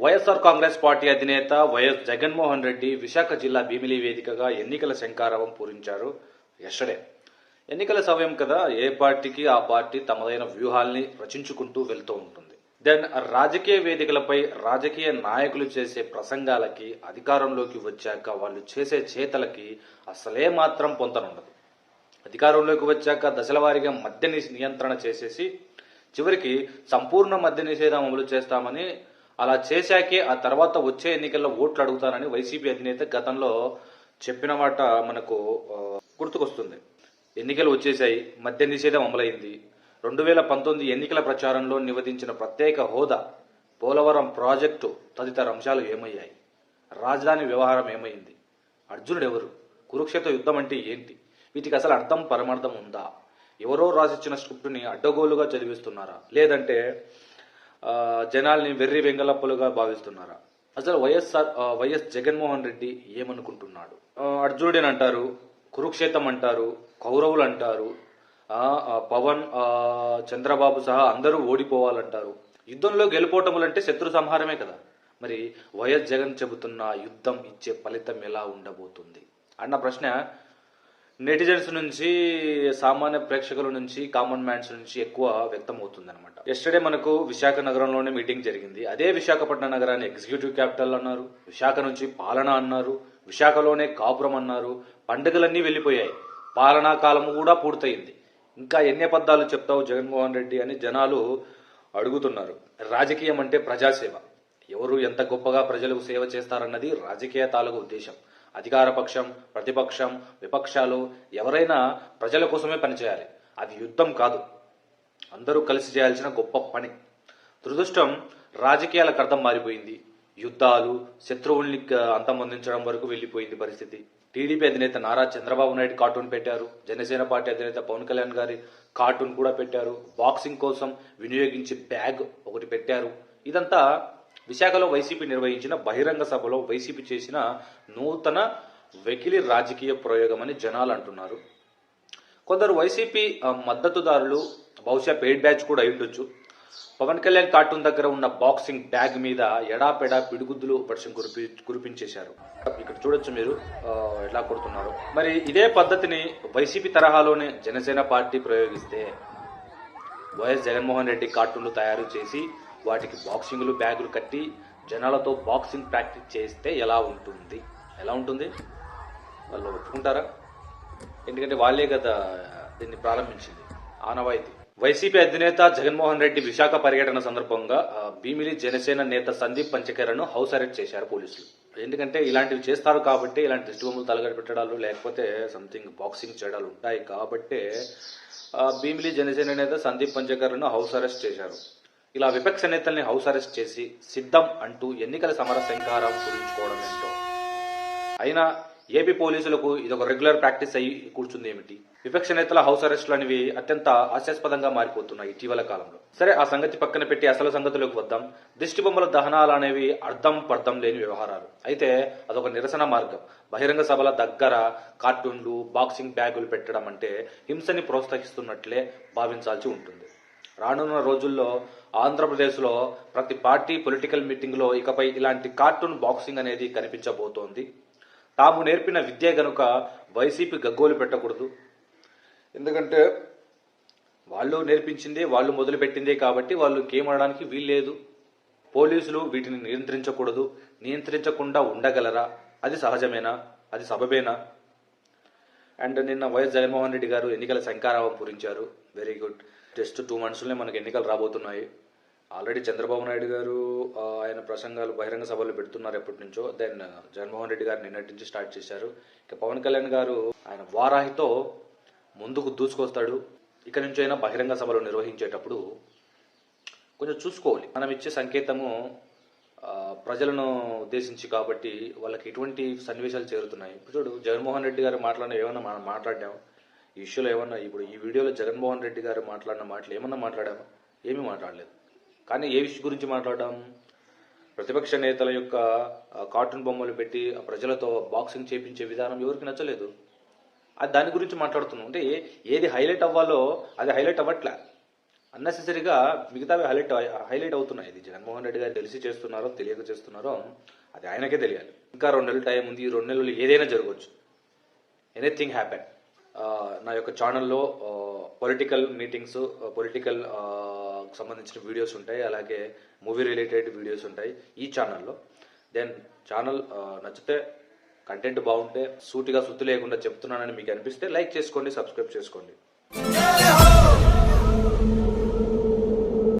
YSR Congress party అధినేత YS Jaganmohan Reddy Visakha జిల్లా భీమిలి వేదికగా ఎన్నికల శంఖారావం పూరించారు. ఎస్టర్డే ఎన్నికల సమయం కదా, ఏ పార్టీకి ఆ పార్టీ తమదైన వ్యూహాల్ని రచించుకుంటూ వెళ్తూ ఉంటుంది. దెన్ రాజకీయ వేదికలపై రాజకీయ నాయకులు చేసే ప్రసంగాలకి, అధికారంలోకి వచ్చాక వాళ్ళు చేసే చేతలకి అసలే మాత్రం పొంతనుండదు. అధికారంలోకి వచ్చాక దశలవారీగా మద్య నియంత్రణ చేసేసి చివరికి సంపూర్ణ మద్య నిషేధం అమలు చేస్తామని, అలా చేశాకే ఆ తర్వాత వచ్చే ఎన్నికల్లో ఓట్లు అడుగుతానని వైసీపీ అధినేత గతంలో చెప్పిన మాట మనకు గుర్తుకొస్తుంది. ఎన్నికలు వచ్చేశాయి, మద్య నిషేధం అమలైంది. 2019 ఎన్నికల ప్రచారంలో నివేదించిన ప్రత్యేక హోదా, పోలవరం ప్రాజెక్టు తదితర అంశాలు ఏమయ్యాయి? రాజధాని వ్యవహారం ఏమైంది? అర్జునుడు ఎవరు? కురుక్షేత్ర యుద్ధం అంటే ఏంటి? వీటికి అసలు అర్థం పరమార్థం ఉందా? ఎవరో రాసిచ్చిన స్క్రిప్టుని అడ్డగోలుగా చదివిస్తున్నారా, లేదంటే జనాల్ని వెర్రి వెంగళప్పలుగా భావిస్తున్నారా? అసలు వైఎస్ జగన్మోహన్ రెడ్డి ఏమనుకుంటున్నాడు? అర్జునుడిని అంటారు, కురుక్షేత్రం అంటారు, కౌరవులు అంటారు, పవన్, చంద్రబాబు సహా అందరూ ఓడిపోవాలంటారు. యుద్ధంలో గెలుపోవటములంటే శత్రు సంహారమే కదా. మరి వైఎస్ జగన్ చెబుతున్న యుద్ధం ఇచ్చే ఫలితం ఎలా ఉండబోతుంది అన్న ప్రశ్న నెటిజన్స్ నుంచి, సామాన్య ప్రేక్షకుల నుంచి, కామన్ మ్యాన్స్ నుంచి ఎక్కువ వ్యక్తం అవుతుంది అనమాట. ఎస్టర్డే మనకు విశాఖ నగరంలోనే మీటింగ్ జరిగింది. అదే విశాఖపట్నం నగరాన్ని ఎగ్జిక్యూటివ్ క్యాపిటల్ అన్నారు, విశాఖ నుంచి పాలన అన్నారు, విశాఖలోనే కాపురం అన్నారు. పండుగలన్నీ వెళ్ళిపోయాయి, పాలనా కాలం కూడా పూర్తయింది. ఇంకా ఎన్ని అబద్ధాలు చెప్తావు జగన్మోహన్ రెడ్డి అని జనాలు అడుగుతున్నారు. రాజకీయం అంటే ప్రజాసేవ. ఎవరు ఎంత గొప్పగా ప్రజలకు సేవ చేస్తారన్నది రాజకీయ తాలూకు ఉద్దేశం. అధికార పక్షం, ప్రతిపక్షం, విపక్షాలు ఎవరైనా ప్రజల కోసమే పనిచేయాలి. అది యుద్ధం కాదు, అందరూ కలిసి చేయాల్సిన గొప్ప పని. దురదృష్టం, రాజకీయాలకు అర్థం మారిపోయింది. యుద్ధాలు, శత్రువుల్ని అంతమొందించడం వరకు వెళ్లిపోయింది పరిస్థితి. టీడీపీ అధినేత నారా చంద్రబాబు నాయుడు కార్టూన్ పెట్టారు, జనసేన పార్టీ అధినేత పవన్ కళ్యాణ్ గారి కార్టూన్ కూడా పెట్టారు, బాక్సింగ్ కోసం వినియోగించే బ్యాగ్ ఒకటి పెట్టారు. ఇదంతా విశాఖలో వైసీపీ నిర్వహించిన బహిరంగ సభలో వైసీపీ చేసిన నూతన వెకిలి రాజకీయ ప్రయోగం అని జనాలు అంటున్నారు. కొందరు వైసీపీ మద్దతుదారులు, బహుశా పెయిడ్ బ్యాచ్ కూడా అయ్యుండొచ్చు, పవన్ కళ్యాణ్ కార్టూన్ దగ్గర ఉన్న బాక్సింగ్ బ్యాగ్ మీద ఎడాపెడా పిడుగుద్దులు వర్షం కురిపించేశారు. ఇక్కడ చూడొచ్చు మీరు ఎలా కొడుతున్నారు. మరి ఇదే పద్ధతిని వైసీపీ తరహాలోనే జనసేన పార్టీ ప్రయోగిస్తే, వైఎస్ జగన్మోహన్ రెడ్డి కార్టూన్లు తయారు చేసి వాటికి బాక్సింగ్లు బ్యాగులు కట్టి జనాలతో బాక్సింగ్ ప్రాక్టీస్ చేస్తే ఎలా ఉంటుంది? వాళ్ళు ఒప్పుకుంటారా? ఎందుకంటే వాళ్ళే కదా దీన్ని ప్రారంభించింది, ఆనవాయితీ. వైసీపీ అధినేత జగన్మోహన్ రెడ్డి విశాఖ పర్యటన సందర్భంగా భీమిలి జనసేన నేత సందీప్ పంచకర్ను హౌస్ అరెస్ట్ చేశారు పోలీసులు. ఎందుకంటే ఇలాంటివి చేస్తారు కాబట్టి, ఇలాంటి దిష్టిబొమ్మలు తలగడ పెట్టడాలు లేకపోతే సంథింగ్ బాక్సింగ్ చేయడాలు ఉంటాయి కాబట్టే భీమిలి జనసేన నేత సందీప్ పంచకర్ను హౌస్ అరెస్ట్ చేశారు. ఇలా విపక్ష నేతల్ని హౌస్ అరెస్ట్ చేసి సిద్ధం అంటూ ఎన్నికల సమర శంఖారం పూరించుకోవడం ఏంటో. అయినా ఏపీ పోలీసులకు ఇదొక రెగ్యులర్ ప్రాక్టీస్ అయ్యి కూర్చుంది ఏమిటి? విపక్ష నేతల హౌస్ అరెస్టులు అనేవి అత్యంత హాస్యాస్పదంగా మారిపోతున్నాయి ఇటీవల కాలంలో. సరే, ఆ సంగతి పక్కన పెట్టి అసలు సంగతిలోకి వద్దాం. దిష్టి బొమ్మల దహనాలు అనేవి అర్థం పర్థం లేని వ్యవహారాలు. అయితే అదొక నిరసన మార్గం. బహిరంగ సభల దగ్గర కార్టూన్లు, బాక్సింగ్ బ్యాగులు పెట్టడం అంటే హింసని ప్రోత్సహిస్తున్నట్లే భావించాల్సి ఉంటుంది. రానున్న రోజుల్లో ఆంధ్రప్రదేశ్లో ప్రతి పార్టీ పొలిటికల్ మీటింగ్లో ఇకపై ఇలాంటి కార్టూన్ బాక్సింగ్ అనేది కనిపించబోతోంది. తాము నేర్పిన విద్య గనుక వైసీపీ గగ్గోలు పెట్టకూడదు. ఎందుకంటే వాళ్ళు నేర్పించిందే, వాళ్ళు మొదలుపెట్టిందే కాబట్టి వాళ్ళు ఇంకేమనడానికి వీల్లేదు. పోలీసులు వీటిని నియంత్రించకూడదు. నియంత్రించకుండా ఉండగలరా? అది సహజమేనా? అది సబబేనా? అండ్ నిన్న వైఎస్ జగన్మోహన్ రెడ్డి గారు ఎన్నికల శంఖారావం పూరించారు. Very good. జస్ట్ 2 monthsలోనే మనకు ఎన్నికలు రాబోతున్నాయి. ఆల్రెడీ చంద్రబాబు నాయుడు గారు ఆయన ప్రసంగాలు బహిరంగ సభలు పెడుతున్నారు ఎప్పటి నుంచో. దెన్ జగన్మోహన్ రెడ్డి గారు నిన్నటి నుంచి స్టార్ట్ చేశారు. ఇక పవన్ కళ్యాణ్ గారు ఆయన వారాహితో ముందుకు దూసుకొస్తాడు. ఇక నుంచి అయినా బహిరంగ సభలు నిర్వహించేటప్పుడు కొంచెం చూసుకోవాలి. మనం ఇచ్చే సంకేతము ప్రజలను ఉద్దేశించి కాబట్టి వాళ్ళకి ఎటువంటి సన్నివేశాలు చేరుతున్నాయి. ఇప్పుడు చూడు, జగన్మోహన్ రెడ్డి గారు మాట్లాడిన ఏమన్నా మనం మాట్లాడాం ఈ ఇష్యూలో? ఏమన్నా ఇప్పుడు ఈ వీడియోలో జగన్మోహన్ రెడ్డి గారు మాట్లాడిన మాటలు ఏమన్నా మాట్లాడామా? ఏమీ మాట్లాడలేదు. కానీ ఏ విషయం గురించి మాట్లాడడం? ప్రతిపక్ష నేతల యొక్క కార్టూన్ బొమ్మలు పెట్టి ప్రజలతో బాక్సింగ్ చేపించే విధానం ఎవరికి నచ్చలేదు. అది దాని గురించి మాట్లాడుతున్నాం. అంటే ఏది హైలైట్ అవ్వాలో అది హైలైట్ అవ్వట్లే. అన్నెసెసరీగా మిగతావి హైలైట్ అవుతున్నాయి. ఇది జగన్మోహన్ రెడ్డి గారు తెలిసి చేస్తున్నారో తెలియక చేస్తున్నారో అది ఆయనకే తెలియాలి. ఇంకా 2 నెలలు టైం ఉంది. ఈ 2 నెలలు ఏదైనా జరగవచ్చు. Anything happen. నా యొక్క ఛానల్లో పొలిటికల్ మీటింగ్స్, పొలిటికల్ సంబంధించిన వీడియోస్ ఉంటాయి. అలాగే మూవీ రిలేటెడ్ వీడియోస్ ఉంటాయి ఈ ఛానల్లో. దెన్ ఛానల్ నచ్చితే, కంటెంట్ బాగుంటే, సూటిగా సుత్తి లేకుండా చెప్తున్నానని మీకు అనిపిస్తే లైక్ చేసుకోండి, సబ్స్క్రైబ్ చేసుకోండి.